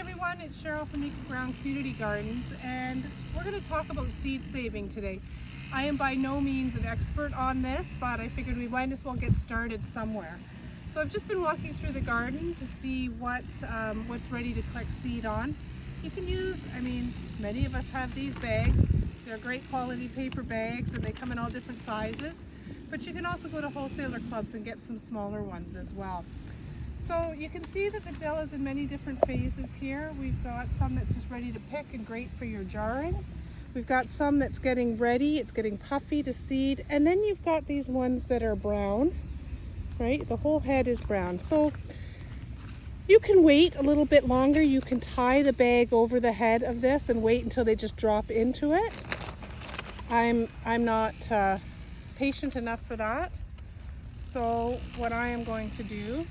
everyone, it's Cheryl from Eco Ground Community Gardens, and we're going to talk about seed saving today. I am by no means an expert on this, but I figured we might as well get started somewhere. So I've just been walking through the garden to see what's ready to collect seed on. You can use, many of us have these bags. They're great quality paper bags and they come in all different sizes, but you can also go to wholesaler clubs and get some smaller ones as well. So you can see that the dill is in many different phases here. We've got some that's just ready to pick and great for your jarring. We've got some that's getting ready, it's getting puffy to seed. And then you've got these ones that are brown, right? The whole head is brown. So you can wait a little bit longer. You can tie the bag over the head of this and wait until they just drop into it. I'm not patient enough for that. So what I am going to do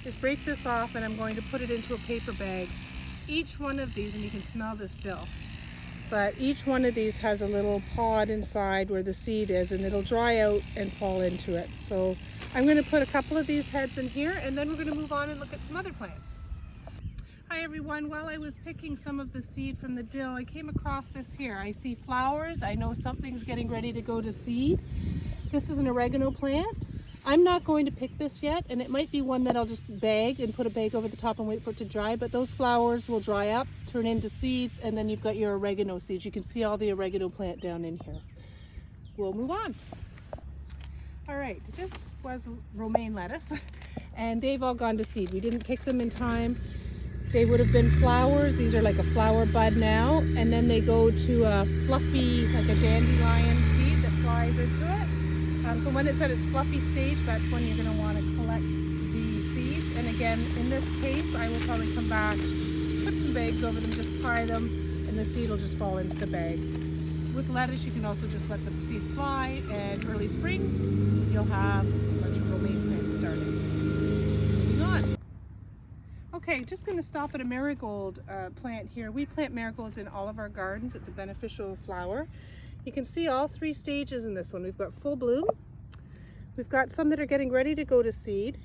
is break this off and I'm going to put it into a paper bag. Each one of these, and you can smell this dill, but each one of these has a little pod inside where the seed is, and it'll dry out and fall into it. So I'm going to put a couple of these heads in here, and then we're going to move on and look at some other plants. Hi everyone, while I was picking some of the seed from the dill, I came across this here. I see flowers. I know something's getting ready to go to seed. This is an oregano plant. I'm not going to pick this yet, and it might be one that I'll just bag and put a bag over the top and wait for it to dry, but those flowers will dry up, turn into seeds, and then you've got your oregano seeds. You can see all the oregano plant down in here. We'll move on. All right, this was romaine lettuce, and they've all gone to seed. We didn't pick them in time. They would have been flowers. These are like a flower bud now, and then they go to a fluffy, like a dandelion seed that flies into it. So when it's at its fluffy stage, that's when you're going to want to collect the seeds. And again, in this case, I will probably come back, put some bags over them, just tie them, and the seed will just fall into the bag. With lettuce, you can also just let the seeds fly, and early spring, you'll have a bunch of romaine plants starting. Moving on. Okay, just going to stop at a marigold plant here. We plant marigolds in all of our gardens. It's a beneficial flower. You can see all three stages in this one. We've got full bloom, we've got some that are getting ready to go to seed,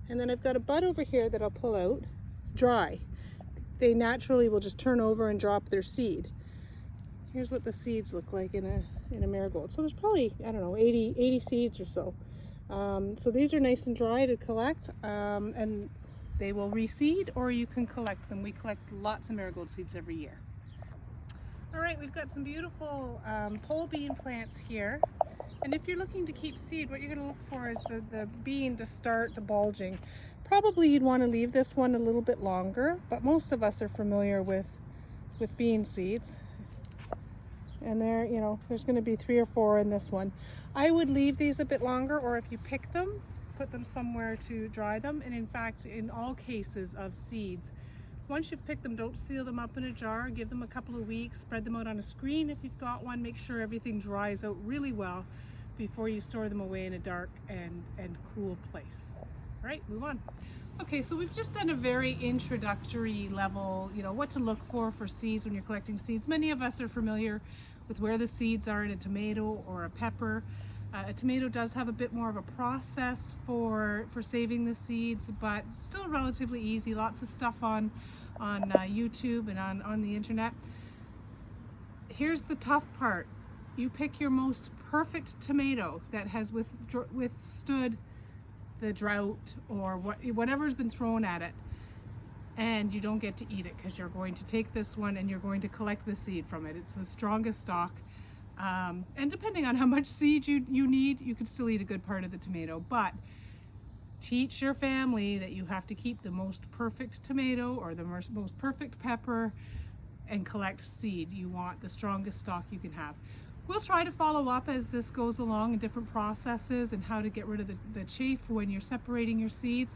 and then I've got a bud over here that I'll pull out. It's dry. They naturally will just turn over and drop their seed. Here's what the seeds look like in a marigold. So there's probably, I don't know, 80 seeds or so. So these are nice and dry to collect, and they will reseed, or you can collect them. We collect lots of marigold seeds every year. All right, we've got some beautiful pole bean plants here. And if you're looking to keep seed, what you're going to look for is the bean to start the bulging. Probably you'd want to leave this one a little bit longer, but most of us are familiar with bean seeds. And there, there's going to be 3 or 4 in this one. I would leave these a bit longer, or if you pick them, put them somewhere to dry them. And in fact, in all cases of seeds, once you've picked them, don't seal them up in a jar. Give them a couple of weeks, spread them out on a screen if you've got one. Make sure everything dries out really well before you store them away in a dark and cool place. All right, move on. Okay, so we've just done a very introductory level, what to look for seeds when you're collecting seeds. Many of us are familiar with where the seeds are in a tomato or a pepper. A tomato does have a bit more of a process for saving the seeds, but still relatively easy. Lots of stuff on YouTube and on the internet. Here's the tough part. You pick your most perfect tomato that has withstood the drought or whatever's been thrown at it, and you don't get to eat it because you're going to take this one and you're going to collect the seed from it. It's the strongest stalk. And depending on how much seed you need, you can still eat a good part of the tomato, but teach your family that you have to keep the most perfect tomato or the most perfect pepper and collect seed. You want the strongest stalk you can have. We'll try to follow up as this goes along in different processes and how to get rid of the chaff when you're separating your seeds,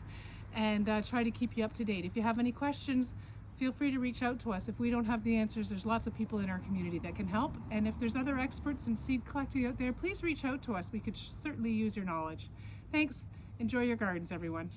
and try to keep you up to date. If you have any questions, feel free to reach out to us. If we don't have the answers, there's lots of people in our community that can help. And if there's other experts in seed collecting out there, please reach out to us. We could certainly use your knowledge. Thanks. Enjoy your gardens, everyone.